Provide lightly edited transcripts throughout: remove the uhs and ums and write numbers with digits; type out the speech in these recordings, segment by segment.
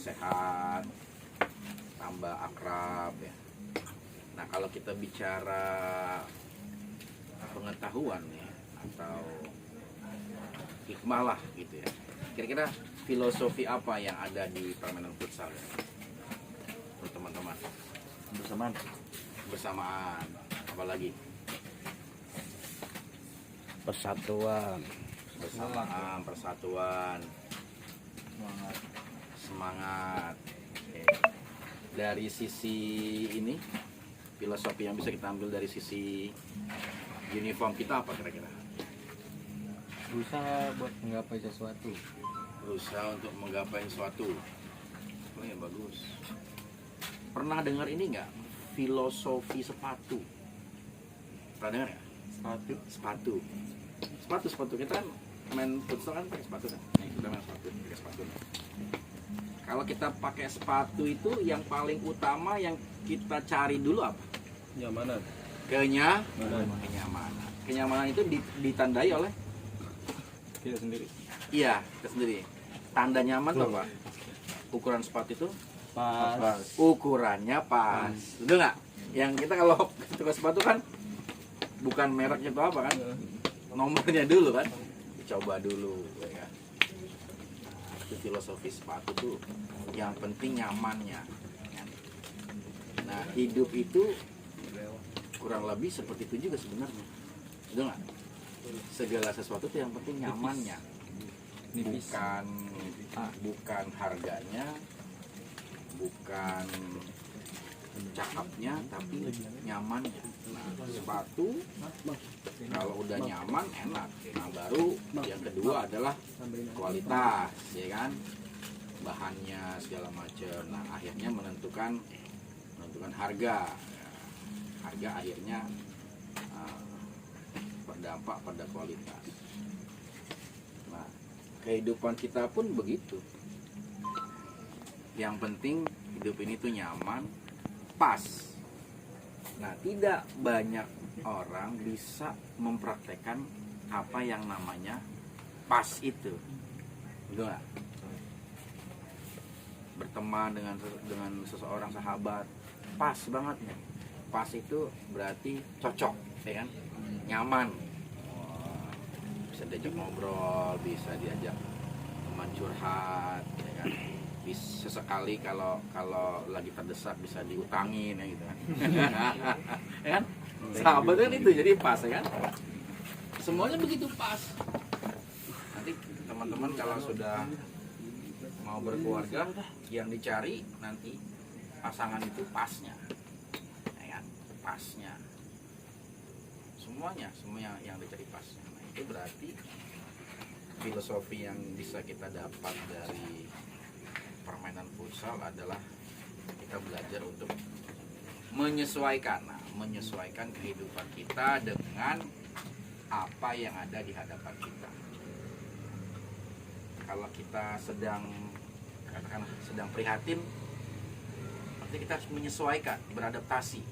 sehat, tambah akrab ya. Nah kalau kita bicara pengetahuan ya atau hikmah lah gitu ya, kira-kira filosofi apa yang ada di permainan futsal ya? Untuk teman-teman bersamaan apalagi Persatuan. persatuan, semangat. Oke. Dari sisi ini filosofi yang bisa kita ambil dari sisi uniform kita apa kira-kira? Berusaha buat menggapai sesuatu. Berusaha untuk menggapai sesuatu. Oh ya bagus. Pernah dengar ini nggak? Filosofi sepatu. Pernah dengar nggak? Sepatu kita kan main futsal kan pakai sepatu kan? Kita main sepatu, pakai sepatu. Kalau kita pakai sepatu itu yang paling utama yang kita cari dulu apa? Nyamanan. Kenyamanan. Kenyamanan itu ditandai oleh Kita sendiri. iya, kita sendiri. Tanda nyaman tuh apa? Ukuran sepatu itu Pas. ukurannya pas. Betul nggak? Yang kita kalau tukar sepatu kan bukan mereknya itu apa kan? Nomornya dulu kan? Dicoba dulu ya kan? Itu filosofi sepatu tuh yang penting nyamannya kan? Nah hidup itu kurang lebih seperti itu juga sebenarnya. Betul nggak? Segala sesuatu tuh yang penting nyamannya, bukan harganya, bukan cakapnya, tapi nyamannya. Nah, sepatu kalau udah nyaman enak. Nah, baru yang kedua adalah kualitas, ya kan? Bahannya segala macam. Nah, akhirnya menentukan harga. Harga akhirnya berdampak pada kualitas. Nah, kehidupan kita pun begitu. Yang penting hidup ini tuh nyaman, pas. Nah, tidak banyak orang bisa mempraktekkan apa yang namanya pas itu. Betul nggak? Berteman dengan seseorang sahabat, pas banget nih. Pas itu berarti cocok, ya kan? Nyaman. Wah, bisa diajak ngobrol, bisa diajak teman curhat, ya kan? Bisa sekali kalau lagi terdesak bisa diutangin ya gitu kan. Ya kan? Sahabat kan itu jadi pas ya kan. Semuanya begitu pas. Nanti teman-teman kalau sudah mau berkeluarga yang dicari nanti pasangan itu pasnya. Ya kan? Pasnya. Semua yang dicari pasnya. Nah, itu berarti filosofi yang bisa kita dapat dari permainan futsal adalah kita belajar untuk menyesuaikan kehidupan kita dengan apa yang ada di hadapan kita. Kalau kita sedang prihatin, berarti kita harus menyesuaikan, beradaptasi.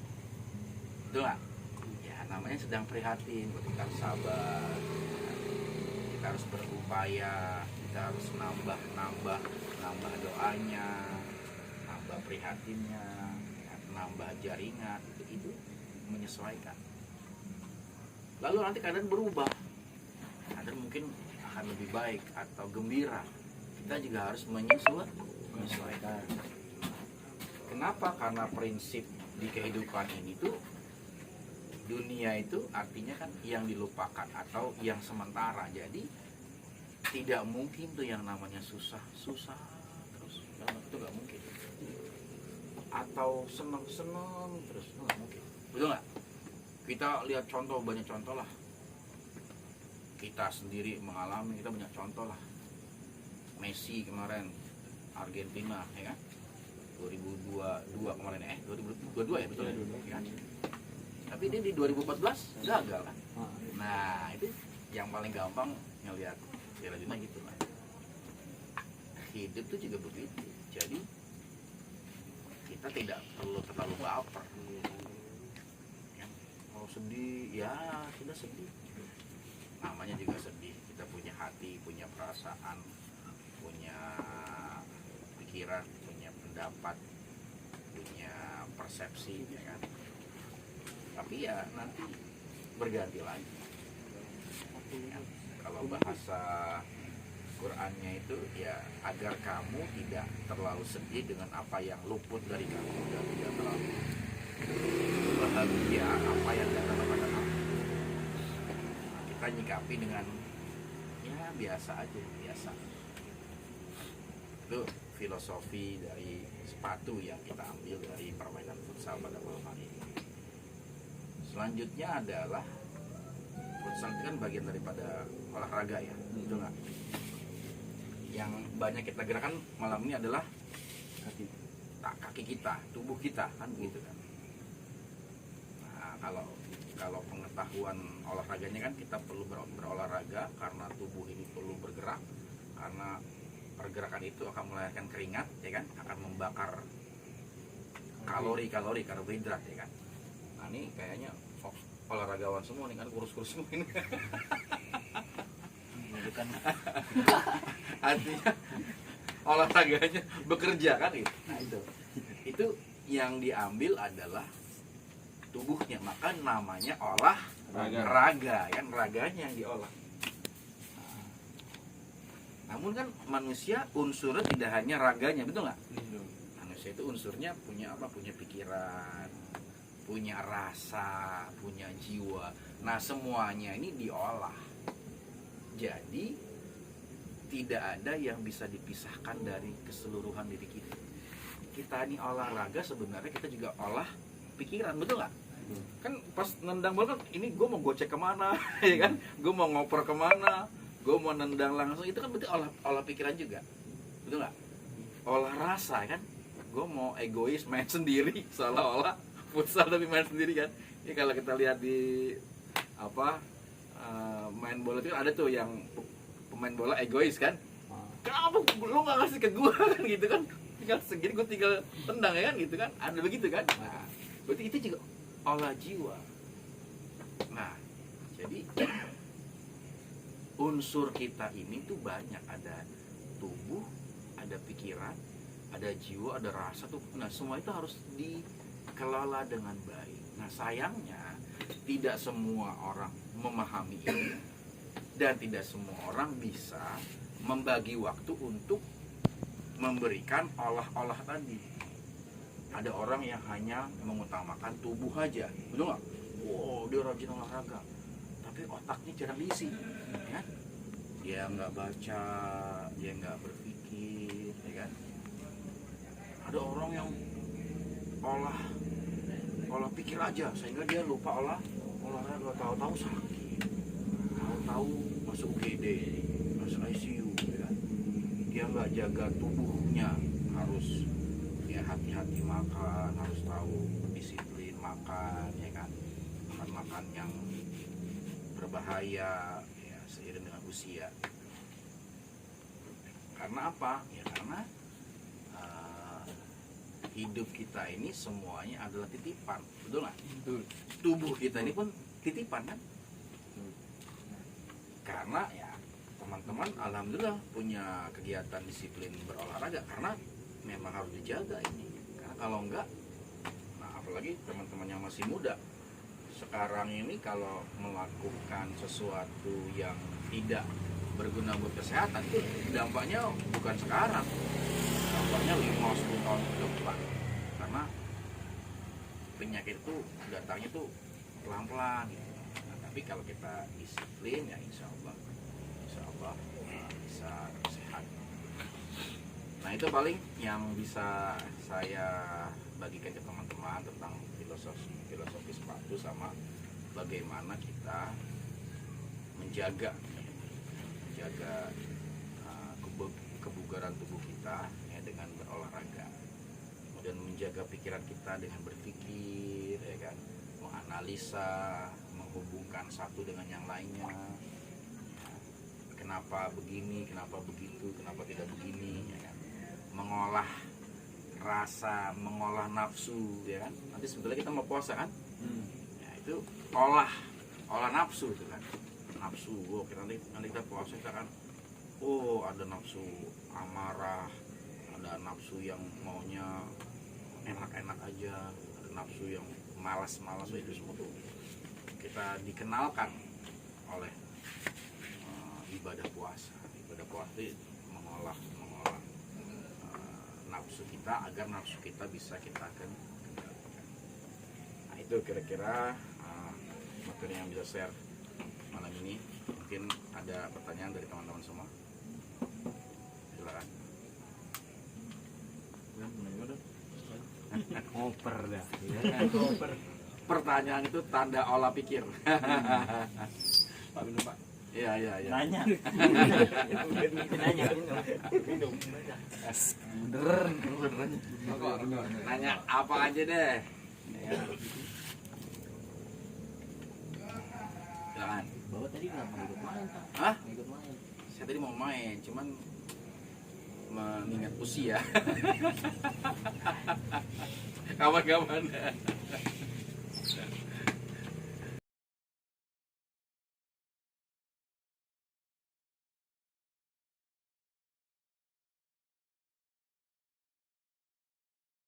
Betul nggak? Ya namanya sedang prihatin, kita harus sabar, kita harus berupaya, kita harus nambah doanya, nambah prihatinnya, nambah jaringan, itu menyesuaikan. Lalu nanti keadaan berubah, keadaan mungkin akan lebih baik atau gembira, kita juga harus menyesuaikan. Kenapa? Karena prinsip di kehidupan ini tuh, dunia itu artinya kan yang dilupakan atau yang sementara. Jadi tidak mungkin tuh yang namanya susah terus, itu nggak mungkin. Atau seneng terus, itu nggak mungkin. Betul nggak? Kita lihat banyak contoh lah. Kita sendiri mengalami, kita banyak contoh lah. Messi kemarin Argentina, ya kan? 2022 kemarin 2022 ya betul ya? Tapi dia di 2014 gagal kan? Nah itu yang paling gampang ngelihat Argentina gitu kan. Hidup tuh juga begitu. Jadi kita tidak perlu terlalu baper. Ya, kalau sedih ya sudah sedih. Namanya juga sedih. Kita punya hati, punya perasaan, punya pikiran, punya pendapat, punya persepsi, ya kan. Tapi ya nanti berganti lagi. Ya, kalau bahasa Qurannya itu ya agar kamu tidak terlalu sedih dengan apa yang luput dari kamu dan tidak terlalu bahagia apa yang datang kepada kamu. Kita nyikapi dengan ya biasa aja, biasa. Itu filosofi dari sepatu yang kita ambil dari permainan futsal pada malam hari ini. Selanjutnya adalah futsal itu kan bagian daripada olahraga ya, betul nggak? Yang banyak kita gerakan malam ini adalah kaki kita, tubuh kita, kan begitu kan. Nah, kalau pengetahuan olahraganya kan kita perlu berolahraga karena tubuh ini perlu bergerak, karena pergerakan itu akan melahirkan keringat, ya kan, akan membakar kalori karbohidrat, ya kan. Nah ini kayaknya olahragawan semua nih kan, kurus-kurus semua ini. Bukan. Artinya olahraganya bekerja kan gitu. Nah itu yang diambil adalah tubuhnya, maka namanya olahraga kan, raganya yang diolah. Namun kan manusia unsurnya tidak hanya raganya, betul nggak? Manusia itu unsurnya punya apa? Punya pikiran, punya rasa, punya jiwa. Nah semuanya ini diolah. Jadi tidak ada yang bisa dipisahkan dari keseluruhan diri kita. Kita ini olahraga sebenarnya kita juga olah pikiran, betul nggak? Kan pas nendang bola kan ini gue mau gocek kemana, ya kan? Gue mau ngoper kemana? Gue mau nendang langsung, itu kan berarti olah pikiran juga, betul nggak? Olah rasa kan, gue mau egois main sendiri, seolah-olah futsal tapi main sendiri kan. Ini kalau kita lihat di apa main bola itu ada tuh yang pemain bola egois kan, kenapa lo nggak ngasih ke gue kan gitu kan, tinggal segini gue tinggal tendang ya kan gitu kan, ada begitu kan. Nah berarti itu juga olah jiwa. Nah jadi unsur kita ini tuh banyak, ada tubuh, ada pikiran, ada jiwa, ada rasa tuh. Nah semua itu harus dikelola dengan baik. Nah sayangnya tidak semua orang memahami ini dan tidak semua orang bisa membagi waktu untuk memberikan olah-olah tadi. Ada orang yang hanya mengutamakan tubuh aja, betul nggak? Wow, dia rajin olahraga, tapi otaknya jarang diisi, ya? Dia nggak baca, dia nggak berpikir, ya kan? Ada orang yang olah pikir aja, sehingga dia lupa olahraga, tahu-tahu sakit, tahu-tahu masuk UGD, masuk ICU, ya kan? Dia nggak jaga tubuhnya, harus ya hati-hati makan, harus tahu disiplin makan, ya kan? Makan yang berbahaya ya seiring dengan usia. Karena apa? Ya karena hidup kita ini semuanya adalah titipan, betul nggak? Betul. Tubuh kita ini pun titipan kan? Karena ya teman-teman alhamdulillah punya kegiatan disiplin berolahraga karena memang harus dijaga ini. Karena kalau enggak, nah apalagi teman-teman yang masih muda sekarang ini kalau melakukan sesuatu yang tidak berguna buat kesehatan itu dampaknya bukan sekarang, dampaknya 5-10 tahun ke depan. Karena penyakit itu datangnya tuh pelan-pelan gitu. Nah, tapi kalau kita disiplin ya insya Allah bisa sehat. Nah itu paling yang bisa saya bagikan ke teman-teman tentang filosofi sepatu sama bagaimana kita menjaga kebugaran tubuh kita ya, dengan berolahraga, kemudian menjaga pikiran kita dengan berpikir, ya kan, menganalisa, menghubungkan satu dengan yang lainnya. Kenapa begini, kenapa begitu, kenapa tidak begini, ya kan? Mengolah rasa, mengolah nafsu, ya kan? Nanti sebetulnya kita mau puasa kan? Ya, itu olah nafsu itu kan. Nafsu, nanti kita puasa kita kan, oh ada nafsu amarah, ada nafsu yang maunya enak-enak aja, ada nafsu yang malas-malas, itu semua tuh kita dikenalkan oleh ibadah puasa. Ibadah puasa itu mengolah nafsu kita agar nafsu kita bisa kita kendalikan. Nah itu kira-kira materi yang bisa share malam ini. Mungkin ada pertanyaan dari teman-teman semua. Silakan. Ngoper dah. Pertanyaan itu tanda olah pikir. Pak minum Pak. Iya. Nanya. Minum. Beneran. Nanya apa aja deh. Silakan. Bapak tadi kenapa ikut main, Pak? Hah? Ikut main. Saya tadi mau main, cuman mengingat usia. Kawan-kawan.